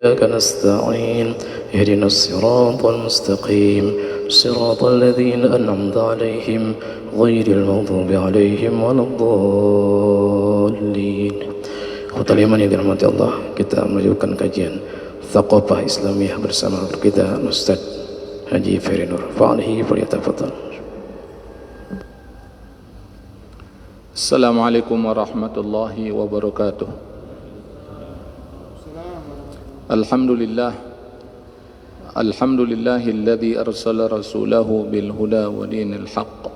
إياك نستعين اهدنا الصراط المستقيم صراط الذين أنعمت عليهم غير المغضوب عليهم ولا الضالين. Khotbah yang dirahmati Allah, kita melanjutkan kajian Thaqafah Islamiyah bersama kita Ustaz Haji Ferry Nur. Fa'alihi falyatafadhal. Assalamualaikum warahmatullahi wabarakatuh. Alhamdulillahilladzi arsala rasulahu bil huda wa dinil haqq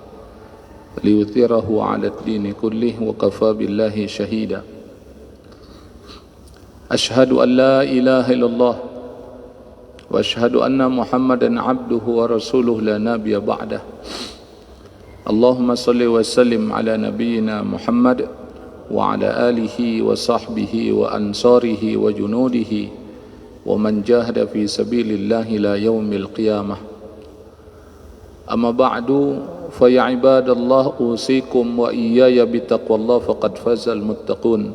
liyuthirahu 'ala ad-dini kullih wa kafa billahi shahida. Ashhadu an la ilaha illallah wa ashhadu anna Muhammadan 'abduhu wa rasuluhu la nabiyya ba'dah. Allahumma salli wa sallim ala nabiyyina Muhammad wa ala alihi wa sahbihi wa ansarihi wa junudihi wa man jahada fi sabilillahi la yaumil qiyamah. Amma ba'du, fa ya ibadallah usikum wa iyaya bitaqwallah faqad fazal muttaqun.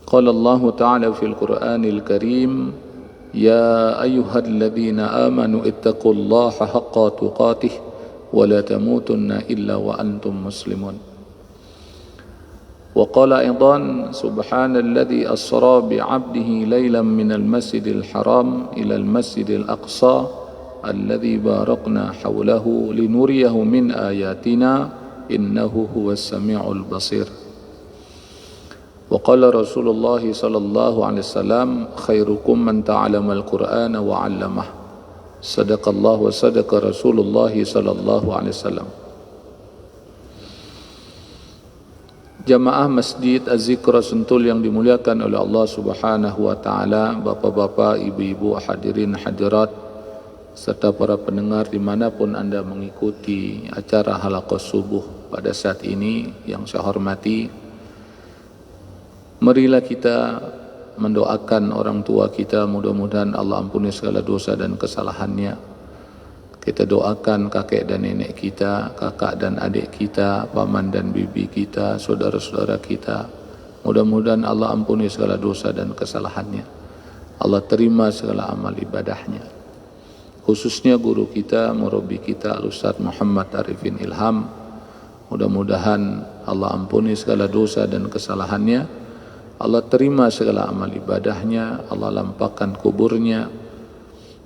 Qala Allah ta'ala fil Qur'anil Karim, ya ayyuhalladzina amanu ittaqullaha haqqa tuqatih wa la tamutunna illa wa antum muslimun. Wa qala aidan subhanalladzi asra bi'abdihi lailan minal masjidil haram ilal masjidil aqsa alladzi barakna hawlahu linuriyahu min ayatina innahu huwas sami'ul basir. Wa qala Rasulullah sallallahu alaihi wasallam khairukum man ta'allamal Qur'ana wa 'allamah. Sadaqallahu wa sadaqa Rasulullah sallallahu alaihi wasallam. Jamaah Masjid Az-Zikra Sentul yang dimuliakan oleh Allah Subhanahu wa taala, bapak-bapak, ibu-ibu, hadirin hadirat serta para pendengar dimanapun Anda mengikuti acara halaqah subuh pada saat ini yang saya hormati, marilah kita mendoakan orang tua kita, mudah-mudahan Allah ampuni segala dosa dan kesalahannya. Kita doakan kakek dan nenek kita, kakak dan adik kita, paman dan bibi kita, saudara-saudara kita. Mudah-mudahan Allah ampuni segala dosa dan kesalahannya. Allah terima segala amal ibadahnya. Khususnya guru kita, murabbi kita, Al-Ustaz Muhammad Arifin Ilham. Mudah-mudahan Allah ampuni segala dosa dan kesalahannya. Allah terima segala amal ibadahnya. Allah lampahkan kuburnya.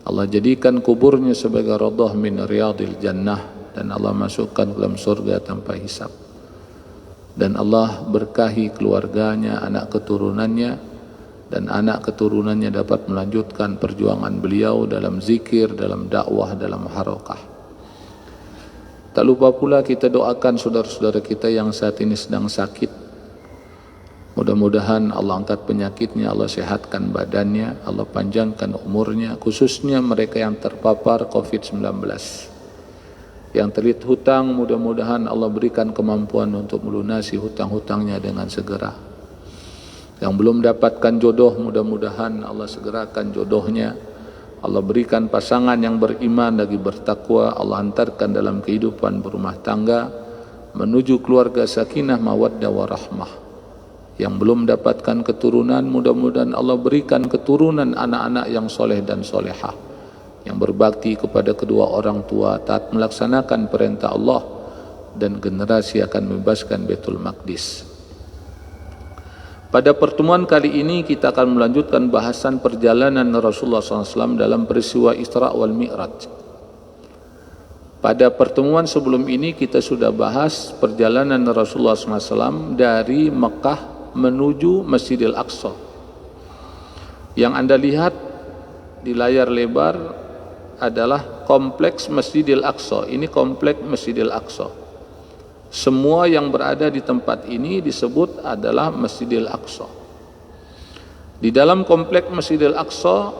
Allah jadikan kuburnya sebagai radhah min riyadil jannah, dan Allah masukkan ke dalam surga tanpa hisab. Dan Allah berkahi keluarganya, anak keturunannya, dan anak keturunannya dapat melanjutkan perjuangan beliau dalam zikir, dalam dakwah, dalam harakah. Tak lupa pula kita doakan saudara-saudara kita yang saat ini sedang sakit. Mudah-mudahan Allah angkat penyakitnya, Allah sehatkan badannya, Allah panjangkan umurnya, khususnya mereka yang terpapar COVID-19. Yang terlilit hutang, mudah-mudahan Allah berikan kemampuan untuk melunasi hutang-hutangnya dengan segera. Yang belum dapatkan jodoh, mudah-mudahan Allah segerakan jodohnya. Allah berikan pasangan yang beriman lagi bertakwa, Allah antarkan dalam kehidupan berumah tangga menuju keluarga sakinah mawaddah warahmah. Yang belum dapatkan keturunan, mudah-mudahan Allah berikan keturunan anak-anak yang soleh dan solehah, yang berbakti kepada kedua orang tua, taat melaksanakan perintah Allah, dan generasi akan membebaskan Baitul Maqdis. Pada pertemuan kali ini kita akan melanjutkan bahasan perjalanan Rasulullah SAW dalam peristiwa Isra wal Mi'raj. Pada pertemuan sebelum ini kita sudah bahas perjalanan Rasulullah SAW dari Mekah menuju Masjidil Aqsa. Yang Anda lihat di layar lebar adalah kompleks Masjidil Aqsa. Ini kompleks Masjidil Aqsa. Semua yang berada di tempat ini disebut adalah Masjidil Aqsa. Di dalam kompleks Masjidil Aqsa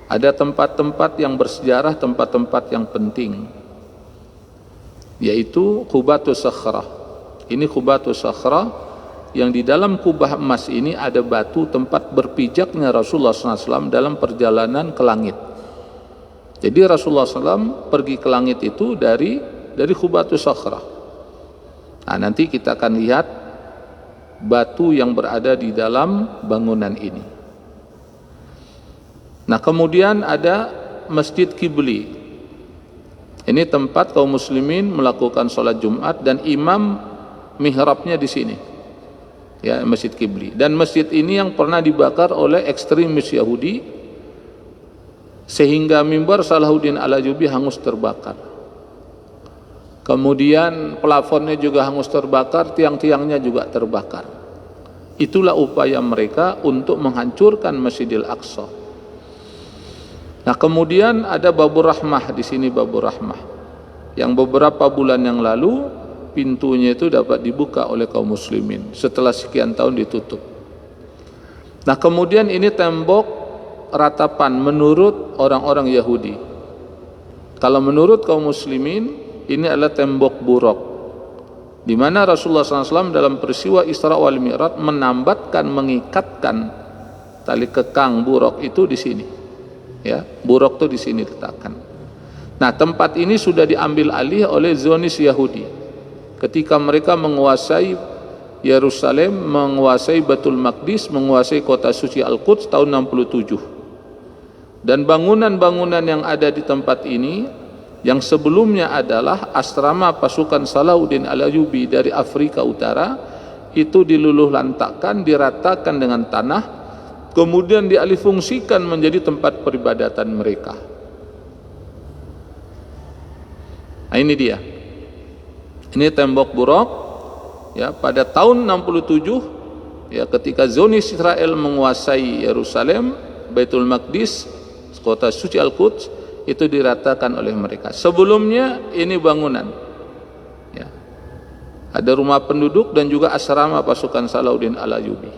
ada tempat-tempat yang bersejarah, tempat-tempat yang penting, yaitu Qubatus Sakhrah. Ini Qubatus Sakhrah, yang di dalam kubah emas ini ada batu tempat berpijaknya Rasulullah SAW dalam perjalanan ke langit. Jadi Rasulullah SAW pergi ke langit itu dari Qubatus Sakhrah. Nah, nanti kita akan lihat batu yang berada di dalam bangunan ini. Nah, kemudian ada Masjid Kibli. Ini tempat kaum muslimin melakukan sholat Jumat dan imam mihrabnya di sini. Ya, Masjid Kibli. Dan masjid ini yang pernah dibakar oleh ekstremis Yahudi sehingga mimbar Salahuddin Al-Ayyubi hangus terbakar. Kemudian plafonnya juga hangus terbakar, tiang-tiangnya juga terbakar. Itulah upaya mereka untuk menghancurkan Masjidil Aqsa. Nah, kemudian ada Babur Rahmah di sini, Babur Rahmah, yang beberapa bulan yang lalu pintunya itu dapat dibuka oleh kaum muslimin setelah sekian tahun ditutup. Nah, kemudian ini tembok ratapan menurut orang-orang Yahudi. Kalau menurut kaum muslimin ini adalah tembok buraq, di mana Rasulullah SAW dalam peristiwa Isra wal Mi'raj menambatkan, mengikatkan tali kekang buraq itu di sini. Ya, buraq itu di sini letakkan. Nah, tempat ini sudah diambil alih oleh Zionis Yahudi ketika mereka menguasai Yerusalem, menguasai Baitul Maqdis, menguasai kota suci Al-Quds tahun 67. Dan bangunan-bangunan yang ada di tempat ini yang sebelumnya adalah asrama pasukan Salahuddin Al-Ayyubi dari Afrika Utara, itu diluluh lantakkan, diratakan dengan tanah, kemudian dialihfungsikan menjadi tempat peribadatan mereka. Nah, ini dia. Ini tembok buraq, ya, pada tahun 67, ya, ketika Zionis Israel menguasai Yerusalem, Baitul Maqdis, kota suci Al-Quds, itu diratakan oleh mereka. Sebelumnya ini bangunan, ya, ada rumah penduduk dan juga asrama pasukan Salahuddin Al-Ayyubi.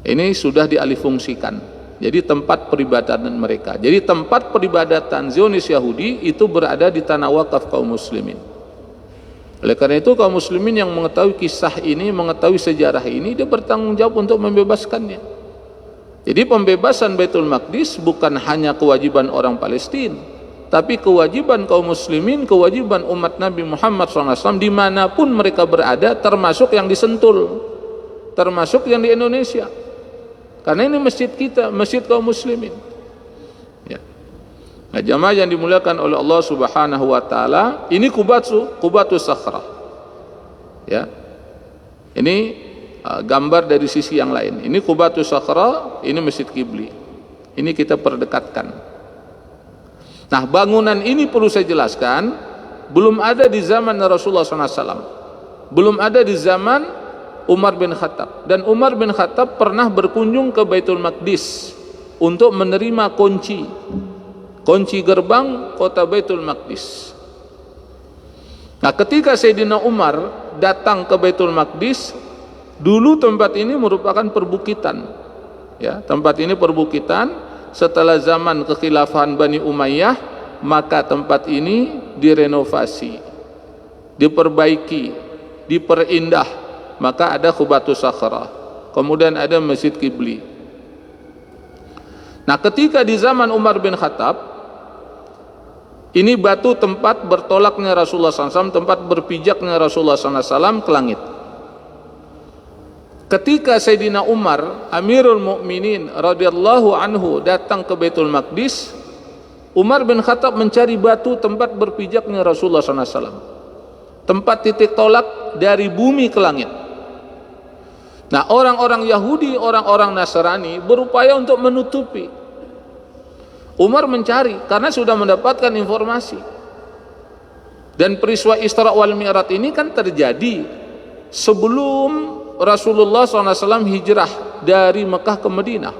Ini sudah dialihfungsikan jadi tempat peribadatan mereka. Jadi tempat peribadatan Zionis Yahudi itu berada di tanah wakaf kaum muslimin. Oleh karena itu kaum muslimin yang mengetahui kisah ini, mengetahui sejarah ini, dia bertanggung jawab untuk membebaskannya. Jadi pembebasan Baitul Maqdis bukan hanya kewajiban orang Palestina, tapi kewajiban kaum muslimin, kewajiban umat Nabi Muhammad SAW dimanapun mereka berada, termasuk yang di Sentul, termasuk yang di Indonesia. Karena ini masjid kita, masjid kaum muslimin. Ya. Nah, jamaah yang dimuliakan oleh Allah Subhanahu wa taala, ini Qubatus Sakhrah. Ya. Ini gambar dari sisi yang lain. Ini Qubatus Sakhrah, ini Masjid Kibli. Ini kita perdekatkan. Nah, bangunan ini perlu saya jelaskan, belum ada di zaman Rasulullah SAW, belum ada di zaman Umar bin Khattab. Dan Umar bin Khattab pernah berkunjung ke Baitul Maqdis untuk menerima kunci gerbang kota Baitul Maqdis. Nah, ketika Sayyidina Umar datang ke Baitul Maqdis, dulu tempat ini merupakan perbukitan, ya, tempat ini perbukitan. Setelah zaman kekhilafahan Bani Umayyah, maka tempat ini direnovasi, diperbaiki, diperindah, maka ada Qubatus Sakhrah, kemudian ada Masjid Kibli. Nah, ketika di zaman Umar bin Khattab, ini batu tempat bertolaknya Rasulullah SAW, tempat berpijaknya Rasulullah SAW ke langit. Ketika Sayyidina Umar Amirul Mukminin radhiyallahu anhu datang ke Baitul Maqdis, Umar bin Khattab mencari batu tempat berpijaknya Rasulullah SAW, tempat titik tolak dari bumi ke langit. Nah, orang-orang Yahudi, orang-orang Nasrani berupaya untuk menutupi. Umar mencari karena sudah mendapatkan informasi. Dan peristiwa Isra wal Mi'raj ini kan terjadi sebelum Rasulullah SAW hijrah dari Mekah ke Madinah.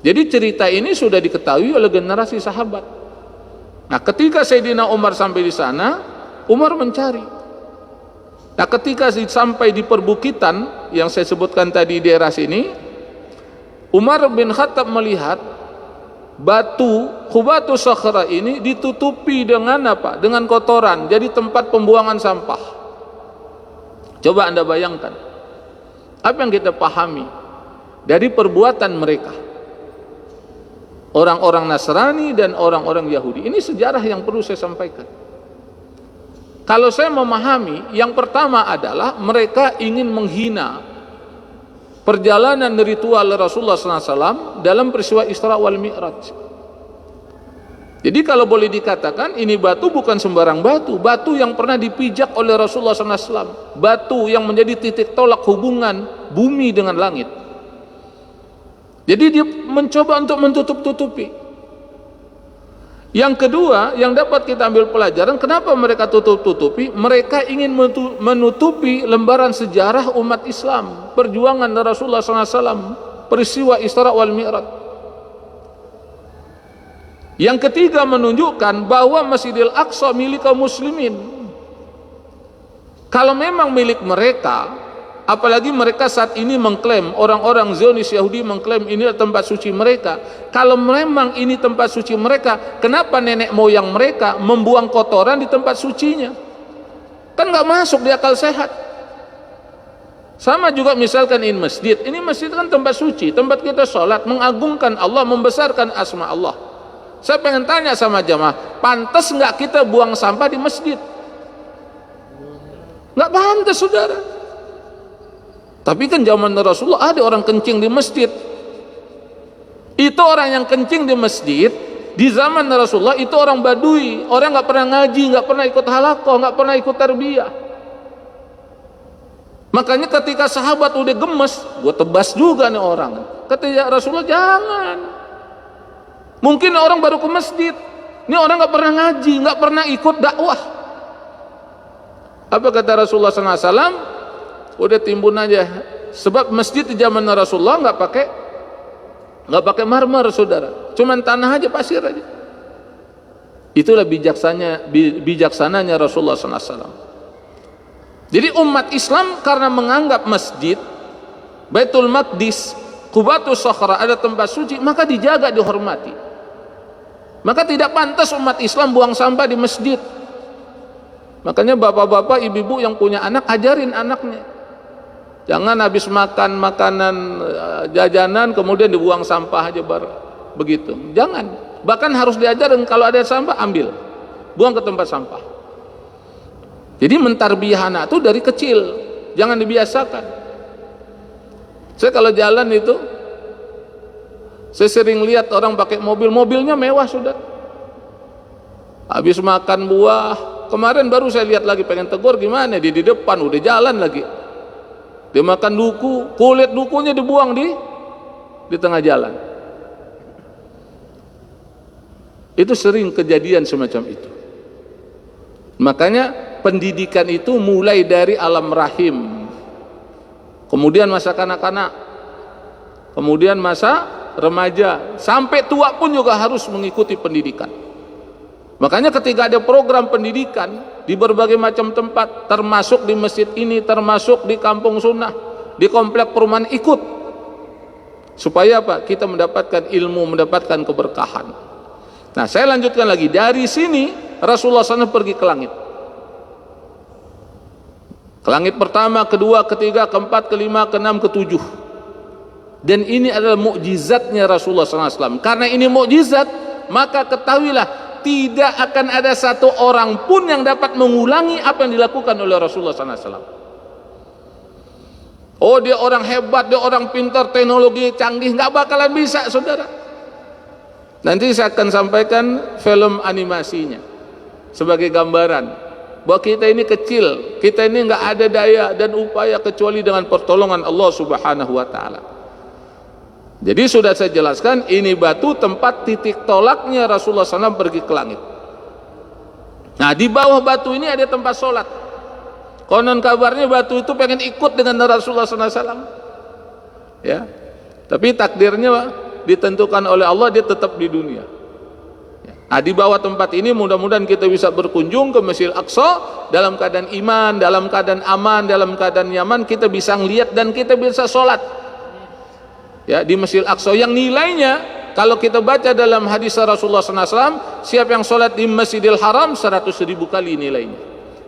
Jadi cerita ini sudah diketahui oleh generasi sahabat. Nah, ketika Sayyidina Umar sampai di sana, Umar mencari. Nah, ketika sampai di perbukitan yang saya sebutkan tadi di daerah sini, Umar bin Khattab melihat batu Qubatus Sakhrah ini ditutupi dengan apa? Dengan kotoran, jadi tempat pembuangan sampah. Coba Anda bayangkan, apa yang kita pahami dari perbuatan mereka, orang-orang Nasrani dan orang-orang Yahudi. Ini sejarah yang perlu saya sampaikan. Kalau saya memahami, yang pertama adalah mereka ingin menghina perjalanan ritual Rasulullah SAW dalam peristiwa Isra wal Mi'raj. Jadi kalau boleh dikatakan ini batu bukan sembarang batu, batu yang pernah dipijak oleh Rasulullah SAW, batu yang menjadi titik tolak hubungan bumi dengan langit. Jadi dia mencoba untuk menutup-tutupi. Yang kedua yang dapat kita ambil pelajaran, kenapa mereka tutup-tutupi? Mereka ingin menutupi lembaran sejarah umat Islam, perjuangan Rasulullah SAW, peristiwa Isra wal Mi'raj. Yang ketiga menunjukkan bahwa Masjidil Aqsa milik kaum muslimin. Kalau memang milik mereka, apalagi mereka saat ini mengklaim, orang-orang Zionis Yahudi mengklaim ini adalah tempat suci mereka. Kalau memang ini tempat suci mereka, kenapa nenek moyang mereka membuang kotoran di tempat sucinya? Kan nggak masuk di akal sehat. Sama juga misalkan ini masjid kan tempat suci, tempat kita sholat, mengagungkan Allah, membesarkan asma Allah. Saya pengen tanya sama jamaah, pantas nggak kita buang sampah di masjid? Nggak pantas, saudara. Tapi kan zaman Rasulullah ada orang kencing di masjid. Itu orang yang kencing di masjid di zaman Rasulullah itu orang Badui, orang nggak pernah ngaji, nggak pernah ikut halaqah, nggak pernah ikut tarbiyah. Makanya ketika sahabat udah gemes, gue tebas juga nih orang. Kata Rasulullah, jangan. Mungkin orang baru ke masjid, ini orang nggak pernah ngaji, nggak pernah ikut dakwah. Apa kata Rasulullah SAW? Udah timbun aja. Sebab masjid di zaman Rasulullah nggak pakai marmer, saudara. Cuman tanah aja, pasir aja. Itulah bijaksananya Rasulullah SAW. Jadi umat Islam karena menganggap masjid, Baitul Maqdis, Qubatus Sakhra ada tempat suci, maka dijaga, dihormati. Maka tidak pantas umat Islam buang sampah di masjid. Makanya bapak-bapak, ibu-ibu yang punya anak, ajarin anaknya. Jangan habis makan makanan jajanan kemudian dibuang sampah aja begitu. Jangan. Bahkan harus diajarin kalau ada sampah ambil, buang ke tempat sampah. Jadi mentarbiyah anak itu dari kecil, jangan dibiasakan. Saya kalau jalan itu, saya sering lihat orang pakai mobilnya mewah, sudah. Habis makan buah, kemarin baru saya lihat lagi, pengen tegur gimana, di depan udah jalan lagi. Dia makan duku, kulit dukunya dibuang di tengah jalan. Itu sering kejadian semacam itu. Makanya pendidikan itu mulai dari alam rahim, kemudian masa kanak-kanak, kemudian masa remaja, sampai tua pun juga harus mengikuti pendidikan. Makanya ketika ada program pendidikan di berbagai macam tempat, termasuk di masjid ini, termasuk di kampung sunnah, di komplek perumahan, ikut. Supaya apa? Kita mendapatkan ilmu, mendapatkan keberkahan. Nah, saya lanjutkan lagi. Dari sini Rasulullah SAW pergi ke langit. Ke langit pertama, kedua, ketiga, keempat, kelima, keenam, ketujuh. Dan ini adalah mukjizatnya Rasulullah SAW. Karena ini mukjizat, maka ketahuilah tidak akan ada satu orang pun yang dapat mengulangi apa yang dilakukan oleh Rasulullah SAW. Oh, dia orang hebat, dia orang pintar, teknologi canggih, nggak bakalan bisa, saudara. Nanti saya akan sampaikan film animasinya sebagai gambaran bahwa kita ini kecil, kita ini nggak ada daya dan upaya kecuali dengan pertolongan Allah Subhanahu wa Ta'ala. Jadi sudah saya jelaskan, ini batu tempat titik tolaknya Rasulullah SAW pergi ke langit. Nah, di bawah batu ini ada tempat sholat. Konon kabarnya batu itu pengen ikut dengan Rasulullah SAW. Ya, tapi takdirnya ditentukan oleh Allah, dia tetap di dunia. Nah, di bawah tempat ini mudah-mudahan kita bisa berkunjung ke Masjidil Aqsa dalam keadaan iman, dalam keadaan aman, dalam keadaan nyaman. Kita bisa ngelihat dan kita bisa sholat. Ya, di Masjidil Aqsa yang nilainya kalau kita baca dalam hadis Rasulullah SAW, siapa yang sholat di Masjidil Haram 100.000 kali nilainya,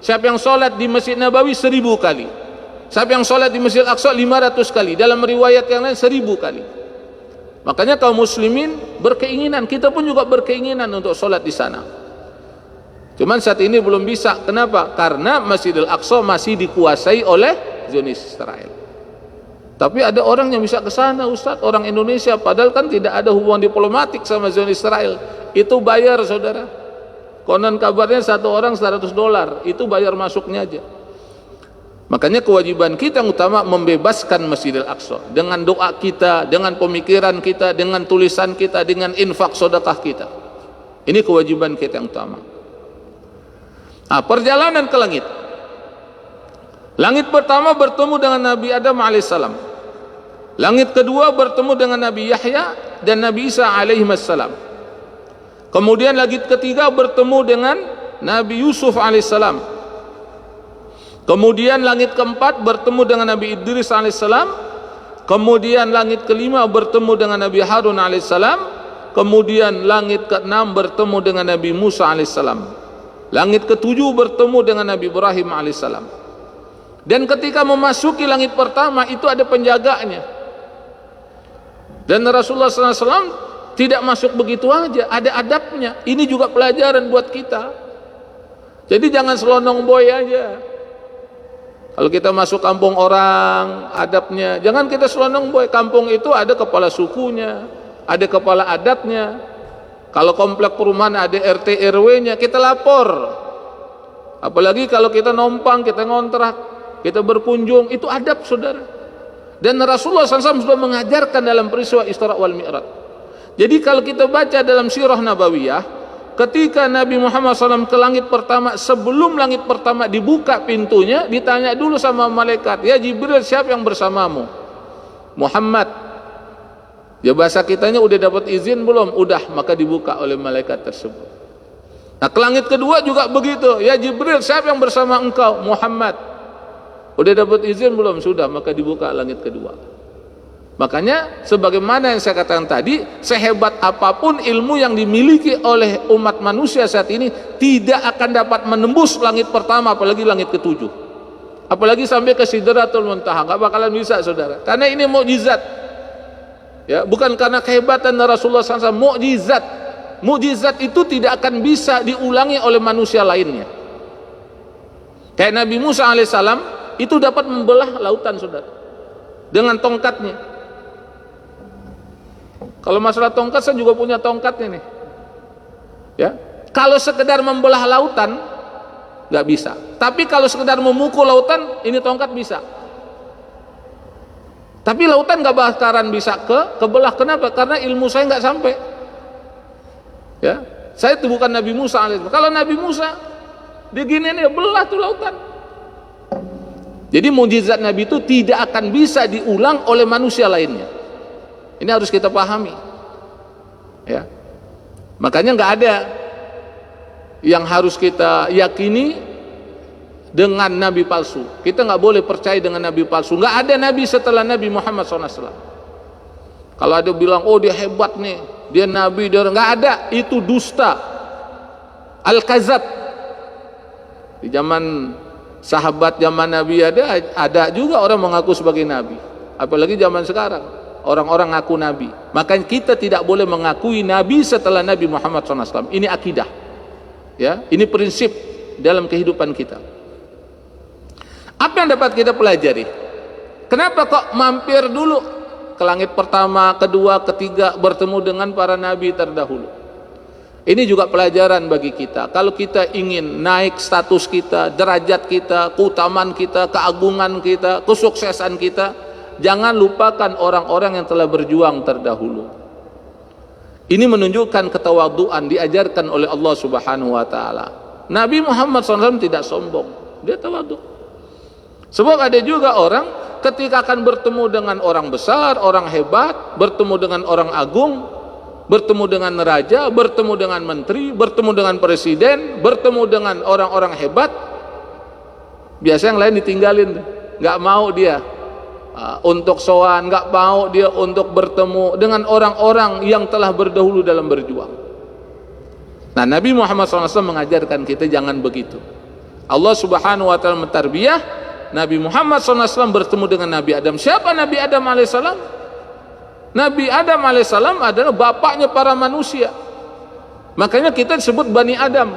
siapa yang sholat di Masjid Nabawi 1000 kali, siapa yang sholat di Masjidil Aqsa 500 kali, dalam riwayat yang lain 1000 kali. Makanya kaum muslimin berkeinginan, kita pun juga berkeinginan untuk sholat di sana. Cuman saat ini belum bisa. Kenapa? Karena Masjidil Aqsa masih dikuasai oleh Zionis Israel. Tapi ada orang yang bisa ke sana, Ustaz, orang Indonesia, padahal kan tidak ada hubungan diplomatik sama Zionis Israel. Itu bayar, saudara. Konon kabarnya satu orang $100, itu bayar masuknya aja. Makanya kewajiban kita yang utama membebaskan Masjidil Aqsa dengan doa kita, dengan pemikiran kita, dengan tulisan kita, dengan infak sedekah kita. Ini kewajiban kita yang utama. Nah, perjalanan ke langit. Langit pertama bertemu dengan Nabi Adam alaihissalam. Langit kedua bertemu dengan Nabi Yahya dan Nabi Isa alaihissalam. Kemudian langit ketiga bertemu dengan Nabi Yusuf alaihissalam. Kemudian langit keempat bertemu dengan Nabi Idris alaihissalam. Kemudian langit kelima bertemu dengan Nabi Harun alaihissalam. Kemudian langit keenam bertemu dengan Nabi Musa alaihissalam. Langit ketujuh bertemu dengan Nabi Ibrahim alaihissalam. Dan ketika memasuki langit pertama itu ada penjaganya. Dan Rasulullah SAW tidak masuk begitu aja, ada adabnya. Ini juga pelajaran buat kita. Jadi jangan selonong boy aja. Kalau kita masuk kampung orang, adabnya, jangan kita selonong boy. Kampung itu ada kepala sukunya, ada kepala adatnya. Kalau komplek perumahan ada RT RW-nya, kita lapor. Apalagi kalau kita numpang, kita ngontrak, kita berkunjung, itu adab, saudara. Dan Rasulullah SAW sudah mengajarkan dalam peristiwa Isra wal Mi'raj. Jadi kalau kita baca dalam sirah Nabawiyah, ketika Nabi Muhammad SAW ke langit pertama, sebelum langit pertama dibuka pintunya, ditanya dulu sama malaikat, ya Jibril, siapa yang bersamamu? Muhammad. Ya bahasa kitanya udah dapat izin belum? Udah, maka dibuka oleh malaikat tersebut. Nah ke langit kedua juga begitu, ya Jibril, siapa yang bersama engkau? Muhammad. Udah dapat izin belum? Sudah, maka dibuka langit kedua. Makanya sebagaimana yang saya katakan tadi, sehebat apapun ilmu yang dimiliki oleh umat manusia saat ini tidak akan dapat menembus langit pertama, apalagi langit ketujuh, apalagi sampai ke Sidratul Muntaha, gak bakalan bisa, saudara, karena ini mukjizat. Ya, bukan karena kehebatan Rasulullah SAW, mukjizat. Mukjizat itu tidak akan bisa diulangi oleh manusia lainnya. Kayak Nabi Musa alaihissalam itu dapat membelah lautan, saudara, dengan tongkatnya. Kalau masalah tongkat, saya juga punya tongkatnya nih. Ya, kalau sekedar membelah lautan nggak bisa. Tapi kalau sekedar memukul lautan, ini tongkat bisa. Tapi lautan nggak bakaran bisa kebelah. Kenapa? Karena ilmu saya nggak sampai. Ya, saya itu bukan Nabi Musa alaihissalam. Kalau Nabi Musa diginiin ya belah tuh lautan. Jadi mukjizat Nabi itu tidak akan bisa diulang oleh manusia lainnya. Ini harus kita pahami. Ya. Makanya nggak ada yang harus kita yakini dengan nabi palsu. Kita nggak boleh percaya dengan nabi palsu. Nggak ada nabi setelah Nabi Muhammad SAW. Kalau ada bilang, oh dia hebat nih, dia nabi, dia nggak ada. Itu dusta, al-kazab. Di zaman sahabat, zaman Nabi ada juga orang mengaku sebagai nabi. Apalagi zaman sekarang orang-orang ngaku nabi. Makanya kita tidak boleh mengakui nabi setelah Nabi Muhammad SAW. Ini akidah, ya, ini prinsip dalam kehidupan kita. Apa yang dapat kita pelajari? Kenapa kok mampir dulu ke langit pertama, kedua, ketiga, bertemu dengan para nabi terdahulu? Ini juga pelajaran bagi kita. Kalau kita ingin naik status kita, derajat kita, keutamaan kita, keagungan kita, kesuksesan kita, jangan lupakan orang-orang yang telah berjuang terdahulu. Ini menunjukkan ketawaduan diajarkan oleh Allah Subhanahu wa taala. Nabi Muhammad SAW tidak sombong, dia tawadu. Sebab ada juga orang ketika akan bertemu dengan orang besar, orang hebat, bertemu dengan orang agung, bertemu dengan raja, bertemu dengan menteri, bertemu dengan presiden, bertemu dengan orang-orang hebat, biasa yang lain ditinggalin, nggak mau dia untuk sowan, nggak mau dia untuk bertemu dengan orang-orang yang telah berdahulu dalam berjuang. Nah, Nabi Muhammad SAW mengajarkan kita jangan begitu. Allah Subhanahu wa taala mentarbiyah Nabi Muhammad SAW bertemu dengan Nabi Adam. Siapa Nabi Adam alaihissalam? Nabi Adam alaihissalam adalah bapaknya para manusia. Makanya kita disebut Bani Adam.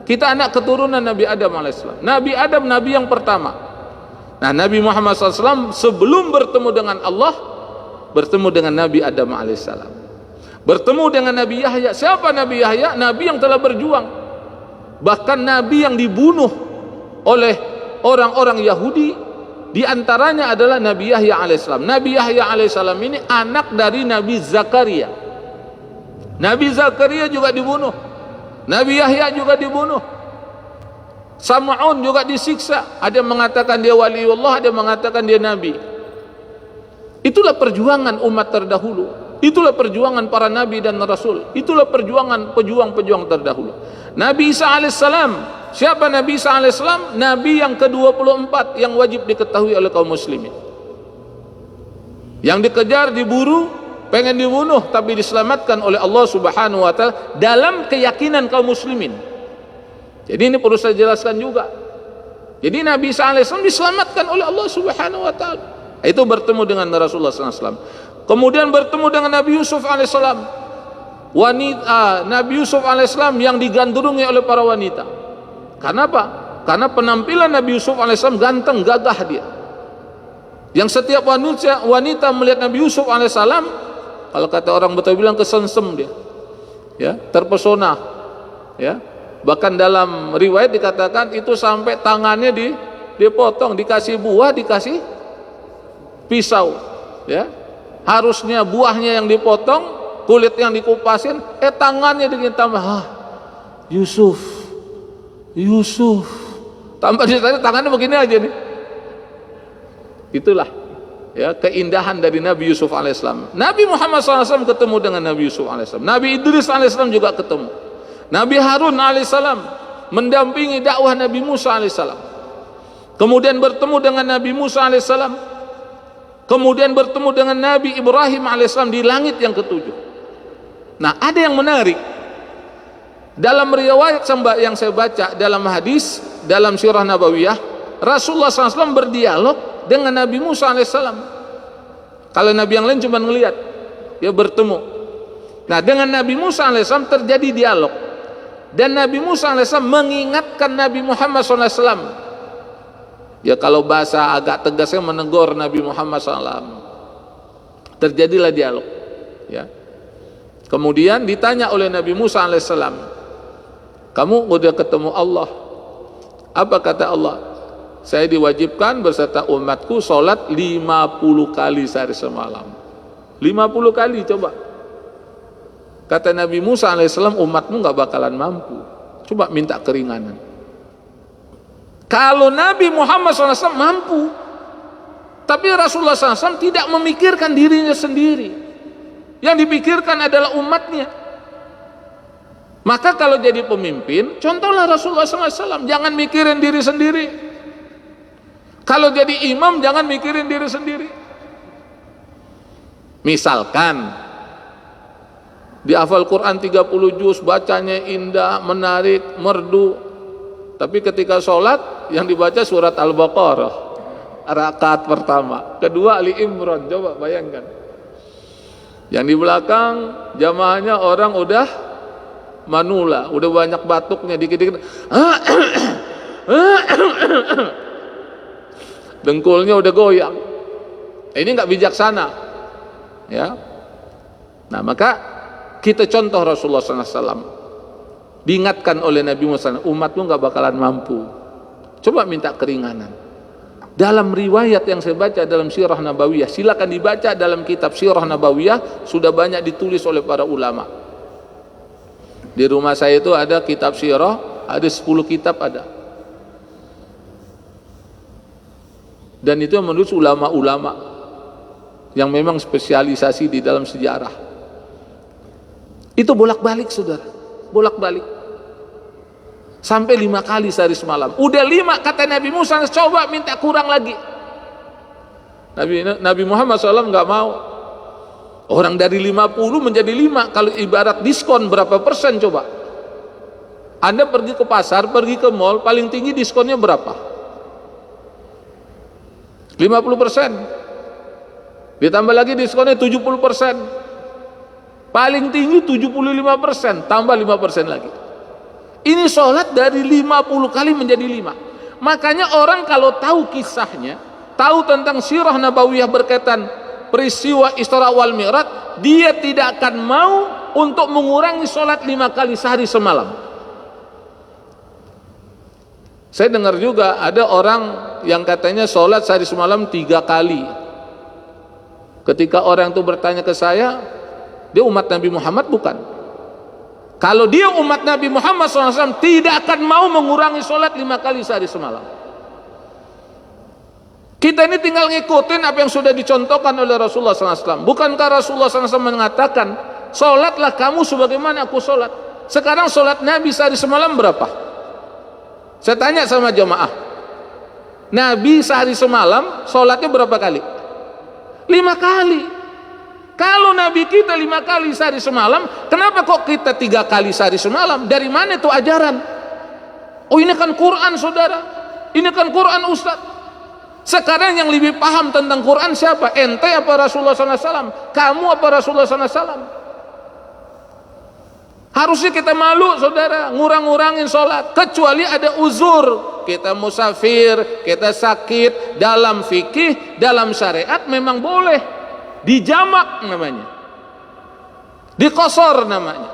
Kita anak keturunan Nabi Adam alaihissalam. Nabi Adam nabi yang pertama. Nah, Nabi Muhammad SAW sebelum bertemu dengan Allah, bertemu dengan Nabi Adam alaihissalam, bertemu dengan Nabi Yahya. Siapa Nabi Yahya? Nabi yang telah berjuang, bahkan Nabi yang dibunuh oleh orang-orang Yahudi. Di antaranya adalah Nabi Yahya alaihissalam. Nabi Yahya alaihissalam ini anak dari Nabi Zakaria. Nabi Zakaria juga dibunuh, Nabi Yahya juga dibunuh, Sam'un juga disiksa. Ada yang mengatakan dia waliullah, ada yang mengatakan dia nabi. Itulah perjuangan umat terdahulu, itulah perjuangan para nabi dan rasul, itulah perjuangan pejuang-pejuang terdahulu. Nabi Isa alaihissalam, siapa Nabi Isa alaihissalam? Nabi yang ke-24 yang wajib diketahui oleh kaum muslimin, yang dikejar, diburu, pengen dibunuh, tapi diselamatkan oleh Allah Subhanahu wa ta'ala dalam keyakinan kaum muslimin. Jadi ini perlu saya jelaskan juga. Jadi Nabi Isa alaihissalam diselamatkan oleh Allah Subhanahu wa ta'ala. Itu bertemu dengan Rasulullah SAW. Kemudian bertemu dengan Nabi Yusuf alaihissalam, Nabi Yusuf alaihissalam yang digandrungi oleh para wanita. Karena apa? Karena penampilan Nabi Yusuf alaihissalam ganteng, gagah dia, yang setiap wanita melihat Nabi Yusuf alaihissalam, kalau kata orang Betawi bilang kesensem dia, ya, terpesona, ya. Bahkan dalam riwayat dikatakan itu sampai tangannya dipotong, dikasih buah, dikasih pisau, ya. Harusnya buahnya yang dipotong, kulit yang dikupasin, tangannya ditambah, Yusuf, tambah ditanya tangannya begini aja nih. Itulah, ya, keindahan dari Nabi Yusuf alaihissalam. Nabi Muhammad SAW ketemu dengan Nabi Yusuf alaihissalam. Nabi Idris alaihissalam juga ketemu. Nabi Harun alaihissalam mendampingi dakwah Nabi Musa alaihissalam. Kemudian bertemu dengan Nabi Musa alaihissalam. Kemudian bertemu dengan Nabi Ibrahim alaihissalam di langit yang ketujuh. Nah, ada yang menarik dalam riwayat yang saya baca, dalam hadis, dalam sirah nabawiyah, Rasulullah SAW berdialog dengan Nabi Musa alaihissalam. Kalau Nabi yang lain cuma ngelihat, ya, bertemu. Nah, dengan Nabi Musa alaihissalam terjadi dialog, dan Nabi Musa alaihissalam mengingatkan Nabi Muhammad SAW. Ya, kalau bahasa agak tegasnya menegur Nabi Muhammad SAW. Terjadilah dialog, ya. Kemudian ditanya oleh Nabi Musa alaihissalam, kamu udah ketemu Allah? Apa kata Allah? Saya diwajibkan beserta umatku sholat 50 kali sehari semalam. 50 kali, coba. Kata Nabi Musa alaihissalam, umatmu gak bakalan mampu. Coba minta keringanan. Kalau Nabi Muhammad SAW mampu, tapi Rasulullah SAW tidak memikirkan dirinya sendiri, yang dipikirkan adalah umatnya. Maka kalau jadi pemimpin, contohlah Rasulullah SAW, jangan mikirin diri sendiri. Kalau jadi imam, jangan mikirin diri sendiri. Misalkan dihafal Quran 30 juz, bacanya indah, menarik, merdu, tapi ketika sholat yang dibaca surat Al-Baqarah rakaat pertama, kedua Ali Imran, coba bayangkan. Yang di belakang jamaahnya orang udah manula, udah banyak batuknya, dikit-dikit dengkulnya udah goyang. Ini nggak bijaksana, ya. Nah, maka kita contoh Rasulullah SAW. Diingatkan oleh Nabi Muhammad, umatmu nggak bakalan mampu. Coba minta keringanan. Dalam riwayat yang saya baca dalam Sirah Nabawiyah, silakan dibaca dalam kitab Sirah Nabawiyah, sudah banyak ditulis oleh para ulama. Di rumah saya itu ada kitab Sirah, ada 10 kitab ada. Dan itu yang menulis ulama-ulama yang memang spesialisasi di dalam sejarah. Itu bolak-balik, saudara, bolak-balik sampai 5 kali sehari semalam. Udah 5, kata Nabi Musa, coba minta kurang lagi. Nabi Muhammad SAW nggak mau. Orang dari 50 menjadi 5, kalau ibarat diskon berapa persen coba? Anda pergi ke pasar, pergi ke mall, paling tinggi diskonnya berapa? 50%. Ditambah lagi diskonnya 70%. Paling tinggi 75%, tambah 5% lagi. Ini sholat dari 50 kali menjadi 5. Makanya orang kalau tahu kisahnya, tahu tentang sirah nabawiyah berkaitan peristiwa Isra wal Mi'raj, dia tidak akan mau untuk mengurangi sholat 5 kali sehari semalam. Saya dengar juga ada orang yang katanya sholat sehari semalam 3 kali. Ketika orang itu bertanya ke saya, dia umat Nabi Muhammad bukan? Kalau dia umat Nabi Muhammad SAW, tidak akan mau mengurangi sholat 5 kali sehari semalam. Kita ini tinggal ngikutin apa yang sudah dicontohkan oleh Rasulullah SAW. Bukankah Rasulullah SAW mengatakan, sholatlah kamu sebagaimana aku sholat. Sekarang sholat Nabi sehari semalam berapa? Saya tanya sama jemaah, Nabi sehari semalam sholatnya berapa kali? 5 kali. Kalau Nabi kita 5 kali sehari semalam, kenapa kok kita 3 kali sehari semalam? Dari mana itu ajaran? Oh, ini kan Quran, saudara. Ini kan Quran, Ustaz. Sekarang yang lebih paham tentang Quran siapa? Ente apa Rasulullah SAW? Kamu apa Rasulullah SAW? Harusnya kita malu, saudara, ngurang-ngurangin sholat. Kecuali ada uzur, kita musafir, kita sakit. Dalam fikih, dalam syariat memang boleh dijamak namanya, diqasar namanya.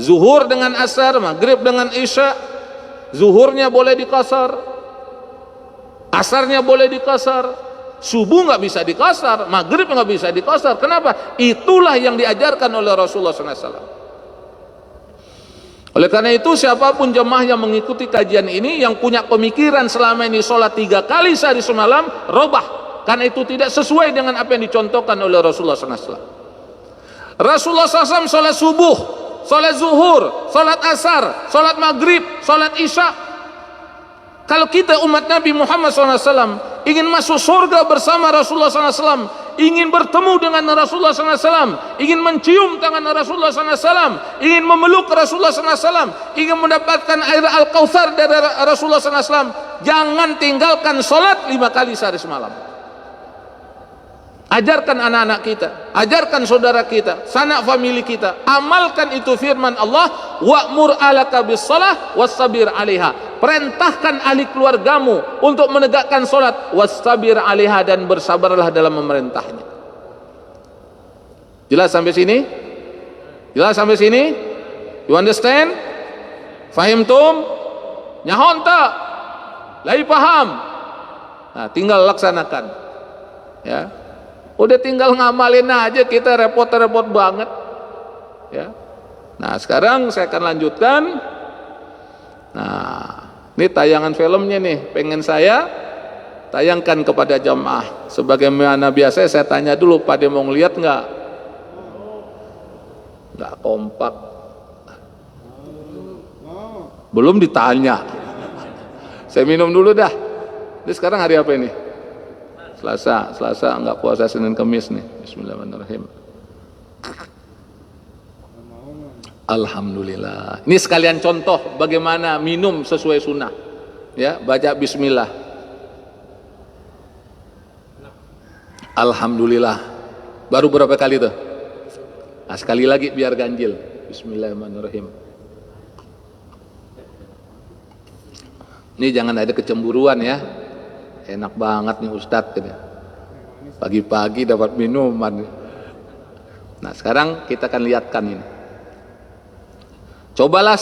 Zuhur dengan asar, maghrib dengan isya. Zuhurnya boleh diqasar, asarnya boleh dikasar, subuh nggak bisa dikasar, maghrib nggak bisa dikasar. Kenapa? Itulah yang diajarkan oleh Rasulullah SAW. Oleh karena itu, siapapun jemaah yang mengikuti kajian ini, yang punya pemikiran selama ini sholat 3 kali sehari semalam, robah, karena itu tidak sesuai dengan apa yang dicontohkan oleh Rasulullah SAW. Rasulullah SAW sholat subuh, sholat zuhur, sholat asar, sholat maghrib, sholat isya. Kalau kita umat Nabi Muhammad SAW ingin masuk surga bersama Rasulullah SAW, ingin bertemu dengan Rasulullah SAW, ingin mencium tangan Rasulullah SAW, ingin memeluk Rasulullah SAW, ingin mendapatkan air Al-Kautsar dari Rasulullah SAW, jangan tinggalkan sholat 5 kali sehari semalam. Ajarkan anak-anak kita, ajarkan saudara kita, sanak famili kita, amalkan itu firman Allah, wa'mur alaka bis-shalah was-sabir 'alaiha. Perintahkan ahli keluargamu untuk menegakkan salat, was-sabir 'alaiha, dan bersabarlah dalam memerintahnya. Jelas sampai sini? Jelas sampai sini? You understand? Fahimtum? Nyahon tak? Lai paham? Nah, tinggal laksanakan. Ya. Udah tinggal ngamalin aja, kita repot-repot banget. Ya. Nah, sekarang saya akan lanjutkan. Nah, ini tayangan filmnya nih, pengen saya tayangkan kepada jamaah. Sebagaimana biasa saya tanya dulu, pada mau ngeliat nggak? Nggak kompak. Belum ditanya. Saya minum dulu dah. Ini sekarang hari apa ini? Selasa enggak puasa, Senin Kamis nih. Bismillahirrahmanirrahim. Alhamdulillah. Ini sekalian contoh bagaimana minum sesuai sunnah. Ya, baca bismillah. Alhamdulillah. Baru berapa kali tuh? Nah, sekali lagi biar ganjil. Bismillahirrahmanirrahim. Ini jangan ada kecemburuan ya. Enak banget nih Ustadz, pagi-pagi dapat minuman. Nah, sekarang kita akan lihatkan ini. Cobalah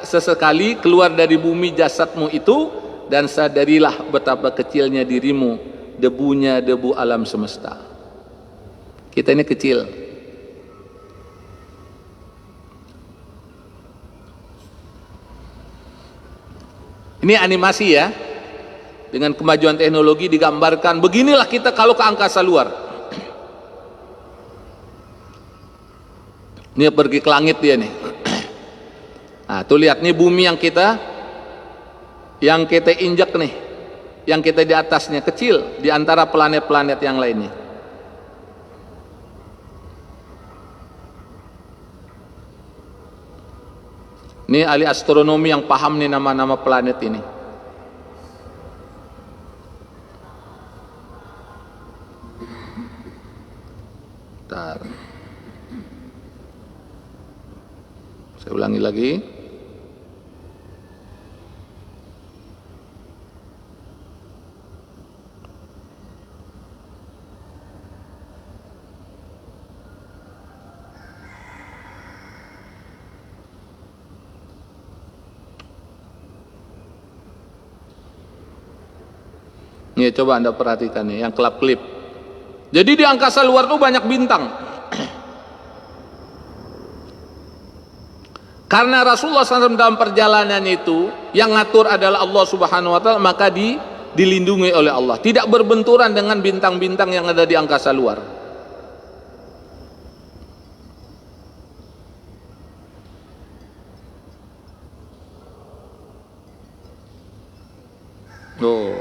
sesekali keluar dari bumi jasadmu itu, dan sadarilah betapa kecilnya dirimu, debunya debu alam semesta. Kita ini kecil. Ini animasi ya. Dengan kemajuan teknologi digambarkan, beginilah kita kalau ke angkasa luar. Ini pergi ke langit dia nih. Nah, tuh lihat nih bumi yang kita injak nih, yang kita di atasnya kecil di antara planet-planet yang lainnya. Ini ahli astronomi yang paham nih nama-nama planet ini. Bentar. Saya ulangi lagi. Nih coba Anda perhatikan nih yang kelap-kelip. Jadi di angkasa luar tuh banyak bintang. Karena Rasulullah SAW dalam perjalanan itu yang ngatur adalah Allah Subhanahu wa taala, maka dilindungi oleh Allah, tidak berbenturan dengan bintang-bintang yang ada di angkasa luar. Oh,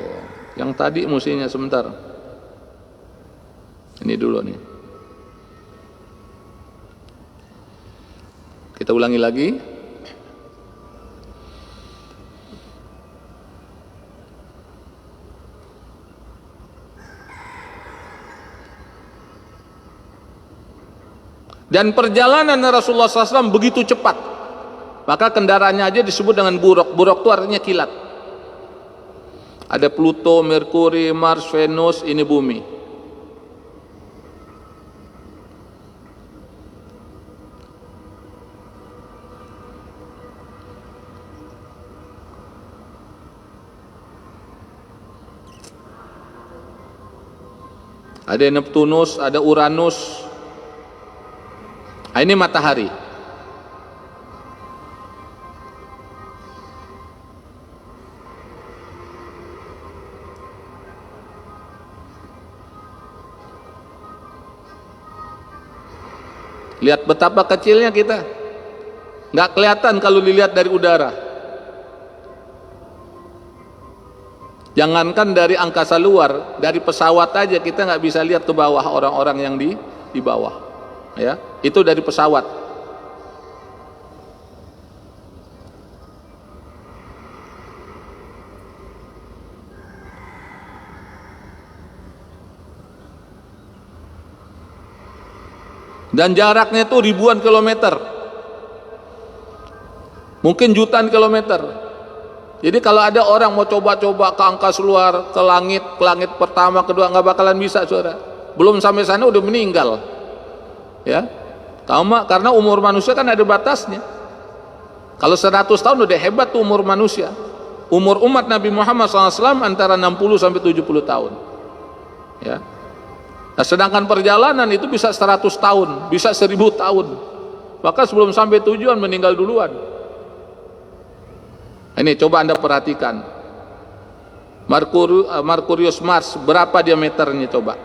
yang tadi musiknya sebentar. Ini dulu nih. Kita ulangi lagi. Dan perjalanan Rasulullah SAW begitu cepat, maka kendaraannya aja disebut dengan buruk. Buruk itu artinya kilat. Ada Pluto, Merkuri, Mars, Venus, ini bumi. Ada Neptunus, ada Uranus. Ini matahari. Lihat betapa kecilnya kita. Nggak kelihatan kalau dilihat dari udara. Jangankan dari angkasa luar, dari pesawat aja kita nggak bisa lihat ke bawah orang-orang yang di bawah. Ya, itu dari pesawat. Dan jaraknya itu ribuan kilometer, mungkin jutaan kilometer. Jadi kalau ada orang mau coba-coba ke angkasa luar, ke langit pertama, kedua, nggak bakalan bisa, saudara. Belum sampai sana udah meninggal. Ya, karena umur manusia kan ada batasnya. Kalau 100 tahun udah hebat tuh umur manusia. Umur umat Nabi Muhammad SAW antara 60 sampai 70 tahun. Ya. Nah, sedangkan perjalanan itu bisa 100 tahun, bisa 1000 tahun. Maka sebelum sampai tujuan meninggal duluan. Ini coba Anda perhatikan. Merkurius Mars, berapa diameternya coba?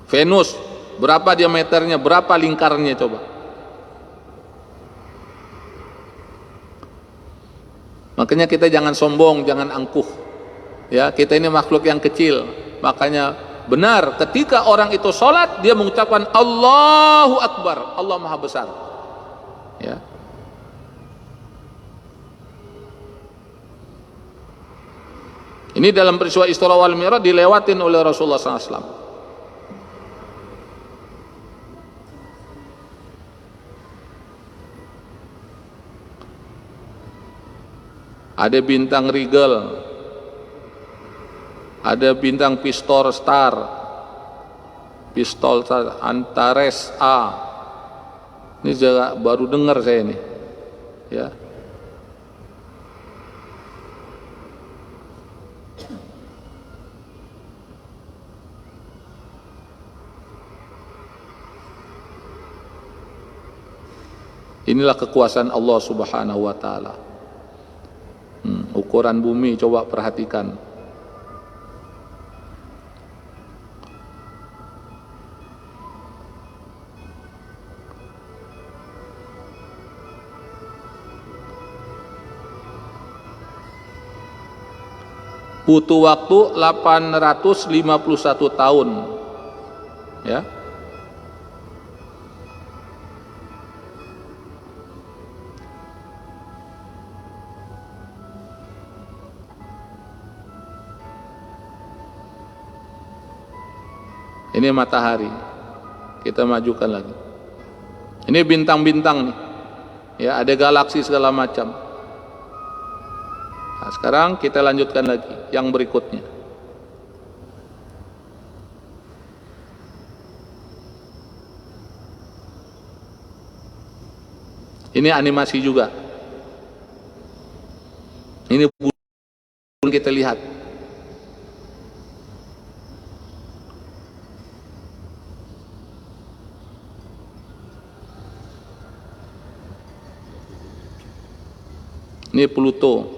Venus, berapa diameternya, berapa lingkarnya coba? Makanya kita jangan sombong, jangan angkuh. Ya, kita ini makhluk yang kecil. Makanya benar ketika orang itu sholat, dia mengucapkan Allahu Akbar, Allah Maha Besar. Ya. Ini dalam peristiwa Isra wal Mi'raj dilewatin oleh Rasulullah SAW. Ada bintang Rigel, ada bintang Pistor Star, Pistol Antares A. Ini juga baru dengar saya ini, ya. Inilah kekuasaan Allah Subhanahu wa taala. Ukuran bumi coba perhatikan. Butuh waktu 851 tahun. Ya. Ini matahari. Kita majukan lagi. Ini bintang-bintang nih. Ya, ada galaksi segala macam. Nah, sekarang kita lanjutkan lagi yang berikutnya. Ini animasi juga. Ini belum kita lihat. Ini Pluto.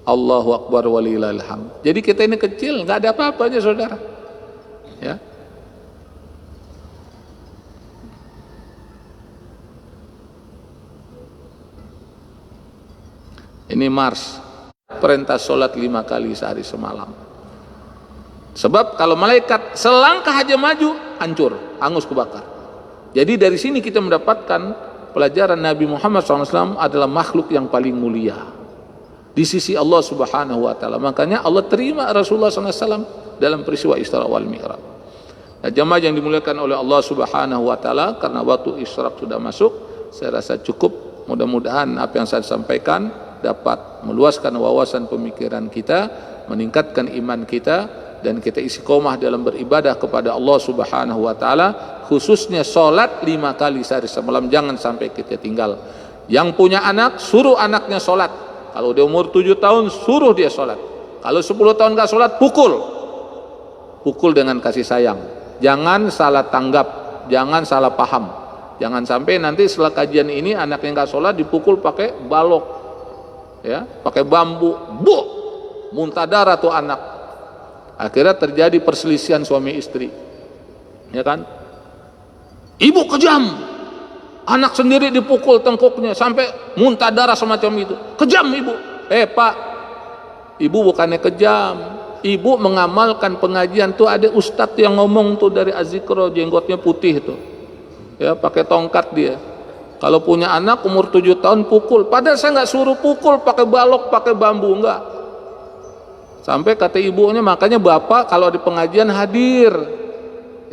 Allahu Akbar walillahil hamd. Jadi kita ini kecil, nggak ada apa-apanya saudara. Ya. Ini Mars, perintah sholat 5 kali sehari semalam. Sebab kalau malaikat selangkah aja maju, hancur, hangus kebakar. Jadi dari sini kita mendapatkan pelajaran Nabi Muhammad SAW adalah makhluk yang paling mulia di sisi Allah Subhanahu wa Ta'ala. Makanya Allah terima Rasulullah SAW dalam peristiwa Isra wal Mi'raj. Nah, jemaah yang dimuliakan oleh Allah Subhanahu wa Ta'ala, karena waktu Isra sudah masuk, saya rasa cukup. Mudah-mudahan apa yang saya sampaikan dapat meluaskan wawasan pemikiran kita, meningkatkan iman kita, dan kita istiqomah dalam beribadah kepada Allah Subhanahu wa Ta'ala, khususnya sholat 5 kali sehari semalam. Jangan sampai kita tinggal. Yang punya anak, suruh anaknya sholat. Kalau dia umur 7 tahun, suruh dia sholat. Kalau 10 tahun gak sholat, pukul dengan kasih sayang. Jangan salah tanggap, jangan salah paham. Jangan sampai nanti setelah kajian ini anaknya gak sholat dipukul pakai balok, ya, pakai bambu, muntah darah tuh anak. Akhirnya terjadi perselisihan suami istri, ya kan? Ibu kejam, anak sendiri dipukul tengkuknya sampai muntah darah semacam itu. Kejam ibu. Pak, ibu bukannya kejam, ibu mengamalkan pengajian tuh. Ada ustadz yang ngomong tuh dari Azikro, jenggotnya putih tuh, ya, pakai tongkat dia. Kalau punya anak umur 7 tahun pukul. Padahal saya nggak suruh pukul pakai balok, pakai bambu, enggak. Sampai kata ibunya, makanya bapak kalau di pengajian hadir,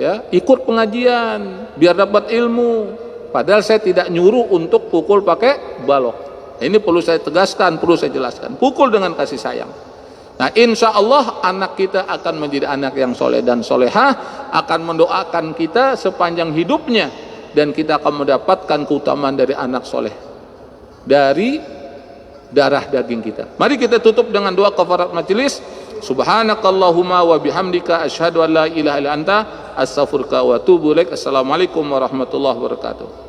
ya, ikut pengajian biar dapat ilmu. Padahal saya tidak nyuruh untuk pukul pakai balok. Ini perlu saya tegaskan, perlu saya jelaskan. Pukul dengan kasih sayang. Nah, insya Allah anak kita akan menjadi anak yang soleh dan solehah, akan mendoakan kita sepanjang hidupnya, dan kita akan mendapatkan keutamaan dari anak soleh, dari darah daging kita. Mari kita tutup dengan doa kafarat majelis. Subhanakallahumma wa bihamdika asyhadu an la ilaha illa anta astaghfiruka wa atubu ilaik. Assalamualaikum warahmatullahi wabarakatuh.